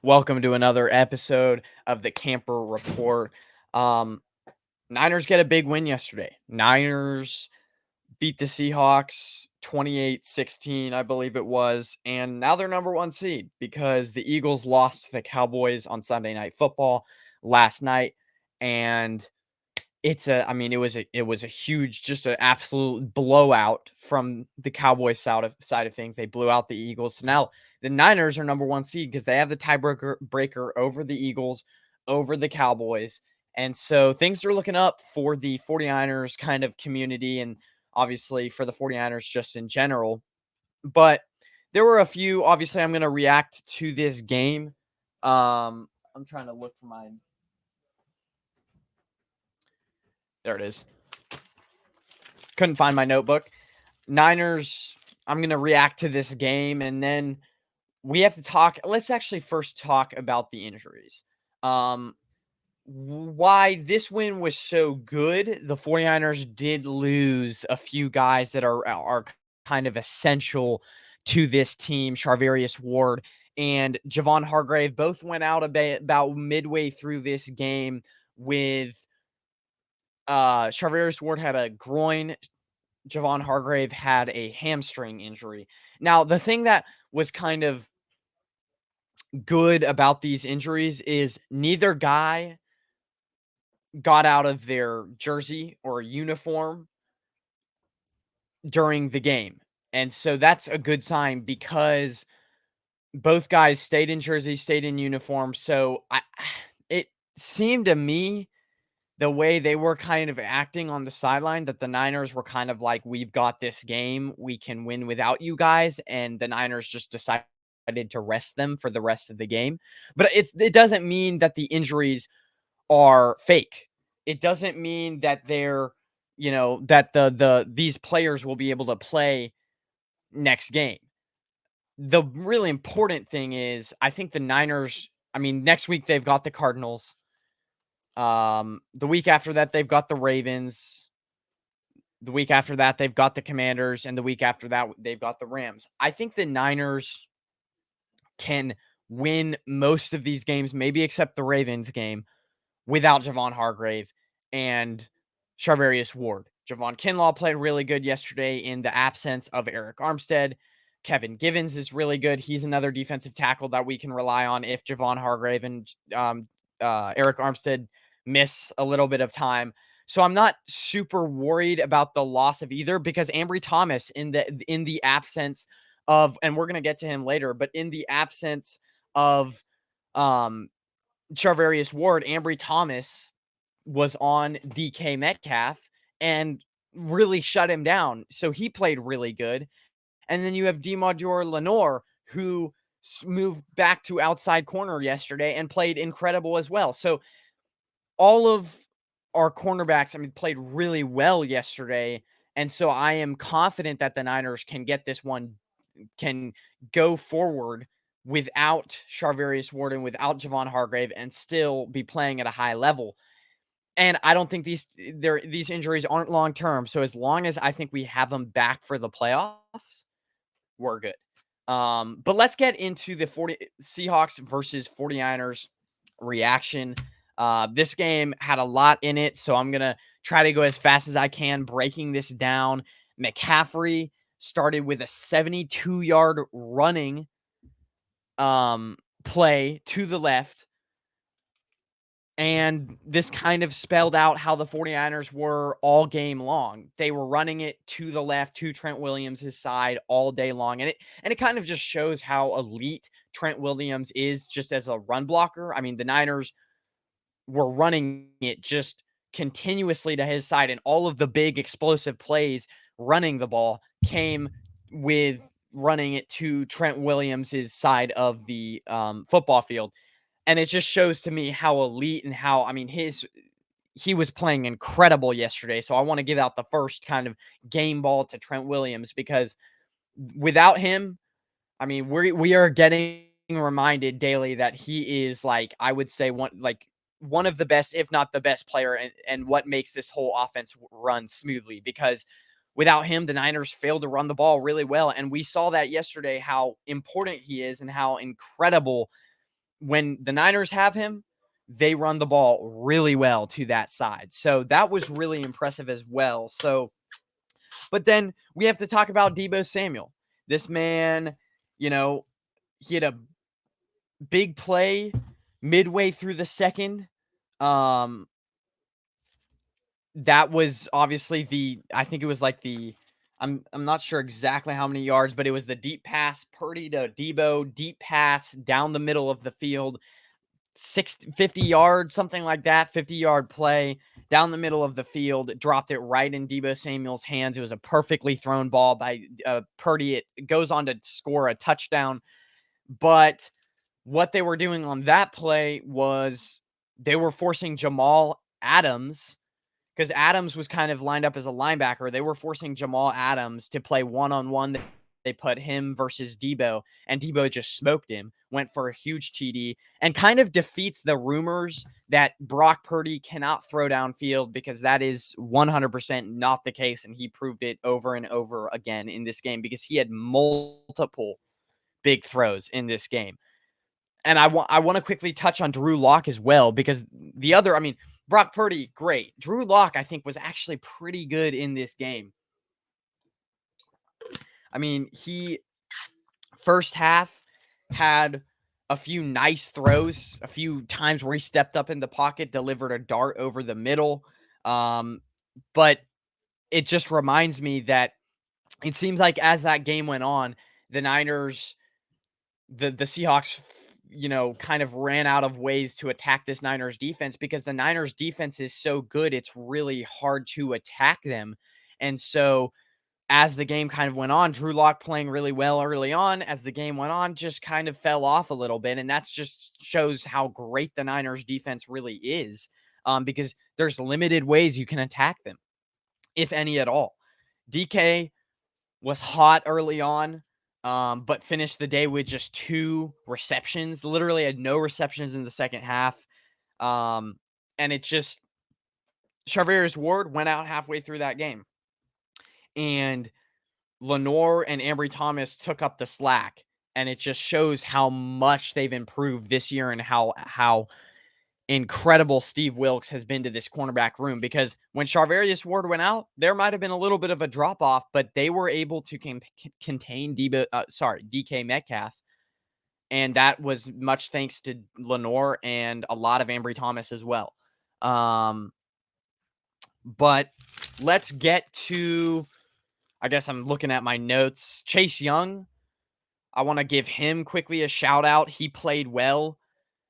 Welcome to another episode of the Camper Report. Um, Niners get a big win yesterday. Niners beat the Seahawks 28-16, I believe it was, and now they're number one seed because the Eagles lost to the Cowboys on Sunday Night Football last night, and it was a huge, just an absolute blowout from the Cowboys side of things. They blew out the Eagles. So now the Niners are number one seed because they have the tiebreaker breaker over the Eagles, over the Cowboys. And so things are looking up for the 49ers kind of community and obviously for the 49ers just in general. But there were a few, obviously I'm going to react to this game. I'm trying to look for my There it is. Couldn't find my notebook. Niners, I'm going to react to this game and then we have to talk. Let's actually first talk about the injuries. Um, why this win was so good. The 49ers did lose a few guys that are kind of essential to this team. Charvarius Ward and Javon Hargrave both went out about midway through this game with Charvarius Ward had a groin. Javon Hargrave had a hamstring injury. Now, the thing that was kind of good about these injuries is neither guy got out of their jersey or uniform during the game. And so that's a good sign because both guys stayed in jersey, stayed in uniform. So it seemed to me the way they were kind of acting on the sideline that the Niners were kind of like, we've got this game. We can win without you guys. And the Niners just decided to rest them for the rest of the game. But it doesn't mean that the injuries are fake. It doesn't mean that that these players will be able to play next game. The really important thing is I think the Niners, I mean, next week they've got the Cardinals. The week after that, they've got the Ravens. The week after that, they've got the Commanders. And the week after that, they've got the Rams. I think the Niners can win most of these games, maybe except the Ravens game, without Javon Hargrave and Charvarius Ward. Javon Kinlaw played really good yesterday in the absence of Eric Armstead. Kevin Givens is really good. He's another defensive tackle that we can rely on if Javon Hargrave and Eric Armstead miss a little bit of time. So I'm not super worried about the loss of either because Ambry Thomas in the absence of, and we're gonna get to him later, but in the absence of um Charvarius Ward, Ambry Thomas was on DK Metcalf and really shut him down. So he played really good. And then you have DeMarjour Lenore, who moved back to outside corner yesterday and played incredible as well. So all of our cornerbacks, I mean, played really well yesterday. And so I am confident that the Niners can get this one, can go forward without Charvarius Ward and without Javon Hargrave and still be playing at a high level. And I don't think these injuries aren't long term. So as long as I think we have them back for the playoffs, we're good. But let's get into the 40 Seahawks versus 49ers reaction. This game had a lot in it, so I'm gonna try to go as fast as I can, breaking this down. McCaffrey started with a 72-yard running play to the left. And this kind of spelled out how the 49ers were all game long. They were running it to the left to Trent Williams' side all day long. And it kind of just shows how elite Trent Williams is just as a run blocker. I mean, the Niners were running it just continuously to his side, and all of the big explosive plays running the ball came with running it to Trent Williams' side of the football field. And it just shows to me how elite and how, I mean, he was playing incredible yesterday. So I want to give out the first kind of game ball to Trent Williams because without him, I mean, we are getting reminded daily that he is, like, I would say one of the best, if not the best player, and what makes this whole offense run smoothly. Because without him, the Niners failed to run the ball really well, and we saw that yesterday how important he is and how incredible when the Niners have him, they run the ball really well to that side. So that was really impressive as well. So, but then we have to talk about Deebo Samuel. This man, you know, he had a big play midway through the second. Um, that was obviously I think it was like I'm not sure exactly how many yards, but it was the deep pass, Purdy to Deebo, deep pass down the middle of the field, 50 yards, something like that, 50-yard play down the middle of the field, dropped it right in Deebo Samuel's hands. It was a perfectly thrown ball by Purdy. It goes on to score a touchdown. But what they were doing on that play was they were forcing Jamal Adams, because Adams was kind of lined up as a linebacker. They were forcing Jamal Adams to play one-on-one. They put him versus Deebo, and Deebo just smoked him, went for a huge TD, and kind of defeats the rumors that Brock Purdy cannot throw downfield, because that is 100% not the case, and he proved it over and over again in this game because he had multiple big throws in this game. And I want to quickly touch on Drew Lock as well, because Brock Purdy, great. Drew Lock, I think, was actually pretty good in this game. I mean, he first half had a few nice throws, a few times where he stepped up in the pocket, delivered a dart over the middle. But it just reminds me that it seems like as that game went on, the Niners, the Seahawks, kind of ran out of ways to attack this Niners defense, because the Niners defense is so good, it's really hard to attack them. And so as the game kind of went on, Drew Lock playing really well early on, as the game went on, just kind of fell off a little bit. And that's just shows how great the Niners defense really is, because there's limited ways you can attack them, if any at all. DK was hot early on, but finished the day with just 2 receptions. Literally had no receptions in the second half. And it just Charvarius Ward went out halfway through that game. And Lenore and Ambry Thomas took up the slack. And it just shows how much they've improved this year, and how incredible Steve Wilks has been to this cornerback room, because when Charvarius Ward went out, there might have been a little bit of a drop off, but they were able to contain DK Metcalf. And that was much thanks to Lenore and a lot of Ambry Thomas as well. But let's get to, I guess I'm looking at my notes. Chase Young, I want to give him quickly a shout out. He played well.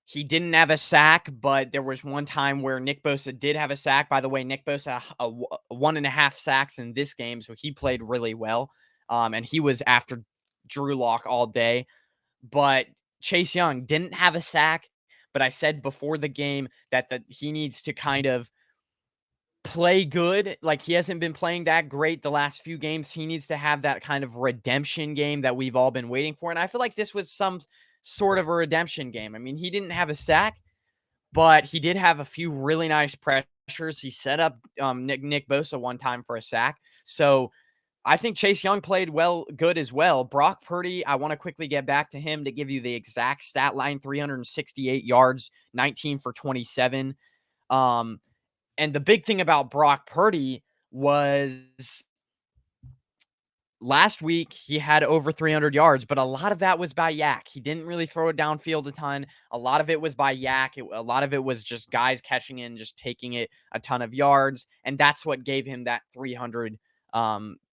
He didn't have a sack, but there was one time where Nick Bosa did have a sack. By the way, Nick Bosa, a 1.5 sacks in this game, so he played really well. And he was after Drew Lock all day. But Chase Young didn't have a sack, but I said before the game that he needs to kind of play good. Like, he hasn't been playing that great the last few games. He needs to have that kind of redemption game that we've all been waiting for. And I feel like this was some sort of a redemption game. I mean, he didn't have a sack, but he did have a few really nice pressures. He set up Nick Bosa one time for a sack. So I think Chase Young played good as well. Brock Purdy, I want to quickly get back to him to give you the exact stat line: 368 yards, 19 for 27. And the big thing about Brock Purdy was last week he had over 300 yards, but a lot of that was by yak. He didn't really throw it downfield a ton. A lot of it was by yak. A lot of it was just guys catching in, just taking it a ton of yards. And that's what gave him that 300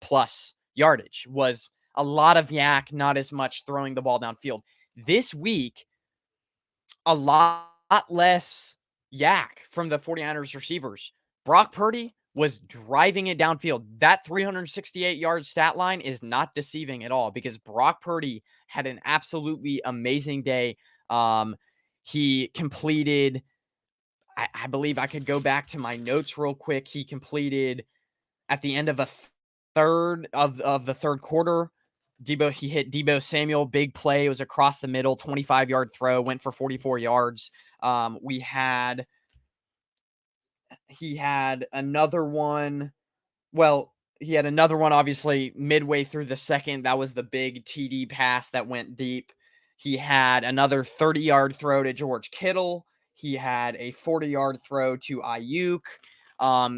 plus yardage, was a lot of yak, not as much throwing the ball downfield. This week, a lot less yak from the 49ers receivers. Brock Purdy was driving it downfield. That 368-yard stat line is not deceiving at all, because Brock Purdy had an absolutely amazing day. He completed, I believe I could go back to my notes real quick. He completed at the end of a third of the third quarter. He hit Deebo Samuel, big play. It was across the middle, 25-yard throw, went for 44 yards. He had another one. Well, he had another one, obviously, midway through the second. That was the big TD pass that went deep. He had another 30-yard throw to George Kittle. He had a 40-yard throw to Ayuk.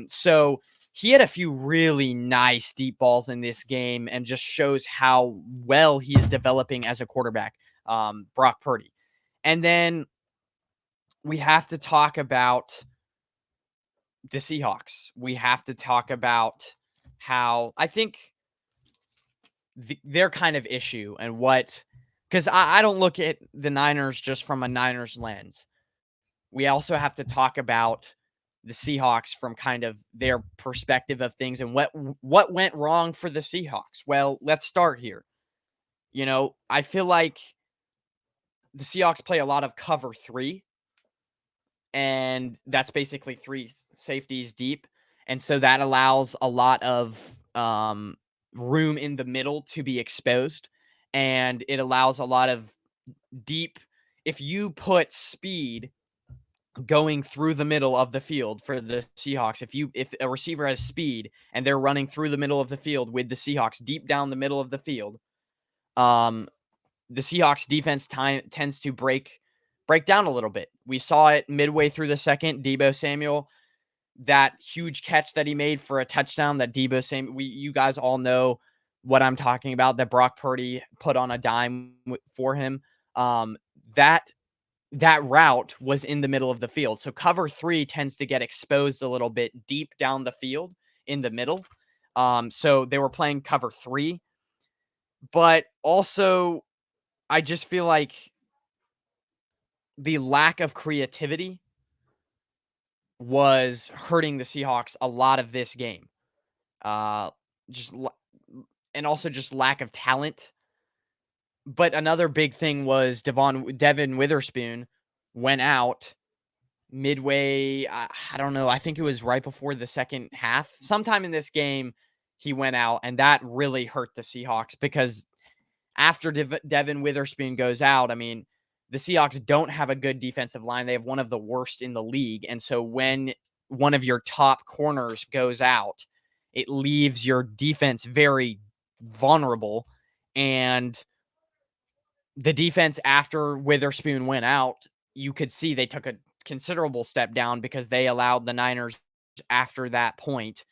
So he had a few really nice deep balls in this game and just shows how well he is developing as a quarterback, Brock Purdy. And then we have to talk about the Seahawks. We have to talk about how I think their kind of issue and what, because I don't look at the Niners just from a Niners lens. We also have to talk about the Seahawks from kind of their perspective of things and what went wrong for the Seahawks. Well, let's start here. I feel like the Seahawks play a lot of cover 3, and that's basically 3 safeties deep, and so that allows a lot of room in the middle to be exposed, and it allows a lot of deep. If you put speed going through the middle of the field for the Seahawks, if a receiver has speed and they're running through the middle of the field with the Seahawks deep down the middle of the field, um, the Seahawks defense tends to break down a little bit. We saw it midway through the second. Deebo Samuel, that huge catch that he made for a touchdown, that Deebo Samuel, you guys all know what I'm talking about, that Brock Purdy put on a dime for him. That route was in the middle of the field. So cover 3 tends to get exposed a little bit deep down the field in the middle. So they were playing cover 3, but also I just feel like the lack of creativity was hurting the Seahawks a lot of this game. Uh, just and also just lack of talent. But another big thing was Devin Witherspoon went out midway. I don't know. I think it was right before the second half. Sometime in this game, he went out, and that really hurt the Seahawks because after Devin Witherspoon goes out, I mean, the Seahawks don't have a good defensive line. They have one of the worst in the league. And so when one of your top corners goes out, it leaves your defense very vulnerable. And the defense after Witherspoon went out, you could see they took a considerable step down because they allowed the Niners after that point.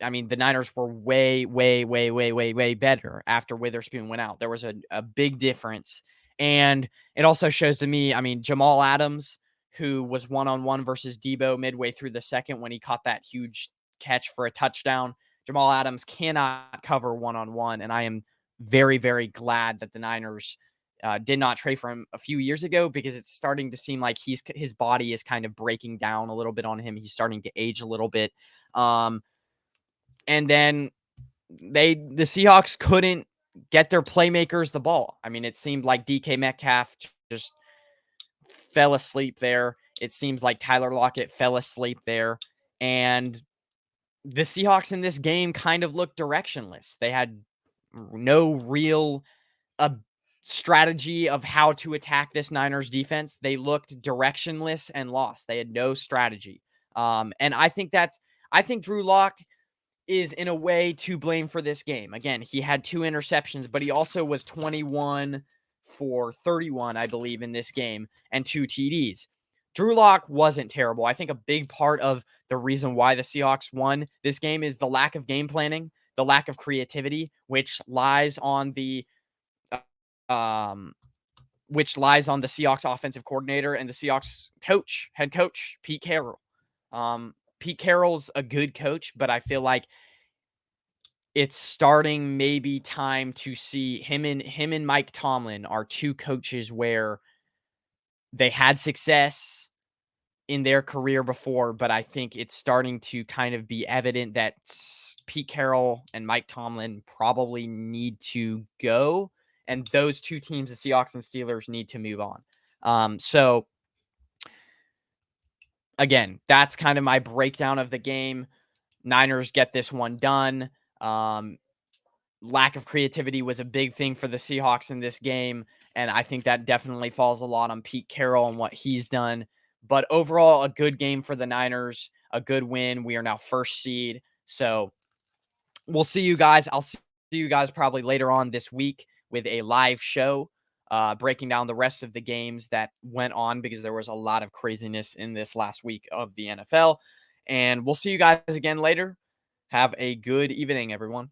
I mean, the Niners were way, way, way, way, way, way better after Witherspoon went out. There was a big difference. And it also shows to me, I mean, Jamal Adams, who was one-on-one versus Deebo midway through the second when he caught that huge catch for a touchdown. Jamal Adams cannot cover one-on-one, and I am very, very glad that the Niners did not trade for him a few years ago because it's starting to seem like his body is kind of breaking down a little bit on him. He's starting to age a little bit. And then the Seahawks couldn't get their playmakers the ball. I mean, it seemed like DK Metcalf just fell asleep there. It seems like Tyler Lockett fell asleep there. And the Seahawks in this game kind of looked directionless. They had no real strategy of how to attack this Niners defense. They looked directionless and lost. They had no strategy. And I think Drew Lock is in a way to blame for this game. Again, he had 2 interceptions, but he also was 21 for 31, I believe, in this game and 2 TDs. Drew Lock wasn't terrible. I think a big part of the reason why the Seahawks won this game is the lack of game planning, the lack of creativity, which lies on the Seahawks offensive coordinator and the Seahawks head coach, Pete Carroll. Pete Carroll's a good coach, but I feel like it's starting maybe time to see him and Mike Tomlin are 2 coaches where they had success in their career before, but I think it's starting to kind of be evident that Pete Carroll and Mike Tomlin probably need to go, and those 2 teams, the Seahawks and Steelers, need to move on. So again, that's kind of my breakdown of the game. Niners get this one done. Lack of creativity was a big thing for the Seahawks in this game, and I think that definitely falls a lot on Pete Carroll and what he's done. But overall, a good game for the Niners, a good win. We are now first seed, so we'll see you guys. I'll see you guys probably later on this week with a live show. breaking down the rest of the games that went on because there was a lot of craziness in this last week of the NFL. And we'll see you guys again later. Have a good evening, everyone.